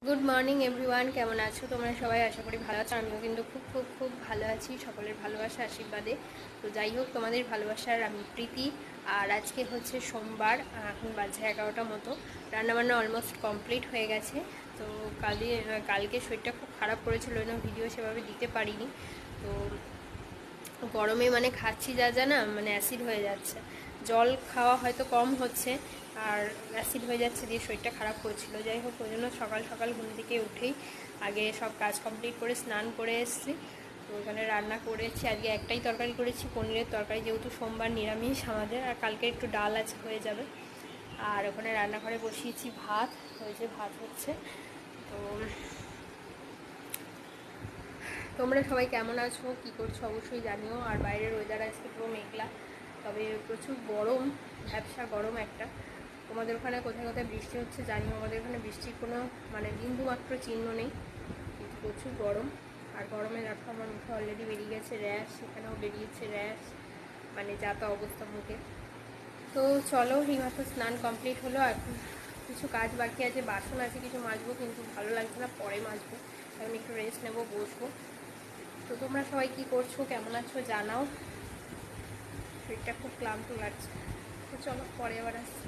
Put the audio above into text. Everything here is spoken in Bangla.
গুড মর্নিং এভরিওয়ান, কেমন আছো তোমরা সবাই? আশা করি ভালো আছো। আমিও কিন্তু খুব খুব খুব ভালো আছি, সকলের ভালোবাসা আশীর্বাদে। তো যাই হোক, তোমাদের ভালোবাসার আমি প্রীতি। আর আজকে হচ্ছে সোমবার, এখন বাজে 11টা মতো। রান্নাবান্না অলমোস্ট কমপ্লিট হয়ে গেছে। তো কালকে শরীরটা খুব খারাপ করেছিল, ওই জন্য ভিডিও সেভাবে দিতে পারিনি। তো গরমে মানে খাচ্ছি যা যা না, মানে অ্যাসিড হয়ে যাচ্ছে। জল খাওয়া হয়তো কম হচ্ছে, আর অ্যাসিড হয়ে যাচ্ছে, দিয়ে শরীরটা খারাপ করছিল। যাই হোক, ওই জন্য সকাল সকাল ঘুম থেকে উঠেই আগে সব কাজ কমপ্লিট করে স্নান করে এসেছি। তো ওখানে রান্না করেছি, আজকে একটাই তরকারি করেছি, পনিরের তরকারি, যেহেতু সোমবার নিরামিষ আমাদের। আর কালকে একটু ডাল আছে, হয়ে যাবে। আর ওখানে রান্নাঘরে বসিয়েছি ভাত, হয়েছে, ভাত হচ্ছে। তো তোমরা সবাই কেমন আছো, কী করছো অবশ্যই জানিও। আর বাইরের ওয়েদার আজকে পুরো মেঘলা, তবে প্রচুর গরম, ভ্যাবসা গরম একটা। তোমাদের ওখানে কোথায় কোথায় বৃষ্টি হচ্ছে জানিও। আমাদের ওখানে বৃষ্টির কোনো মানে বিন্দুমাত্র চিহ্ন নেই, কিন্তু প্রচুর গরম। আর গরমে দেখো আমার মুখে অলরেডি বেরিয়ে গেছে র্যাশ, সেখানেও বেরিয়েছে র্যাশ, মানে যা তা অবস্থা মুখে। তো চলো, এইমাত্র স্নান কমপ্লিট হলো। এখন কিছু কাজ বাকি আছে, বাসন আছে কিছু মাজবো, কিন্তু ভালো লাগছে না, পরে মাজবো। এখন একটু রেস্ট নেবো, বসবো। তো তোমরা সবাই কী করছো, কেমন আছো জানাও। শরীরটা খুব ক্লান্ত লাগছে। তো চলো, পরে আবার আসছি।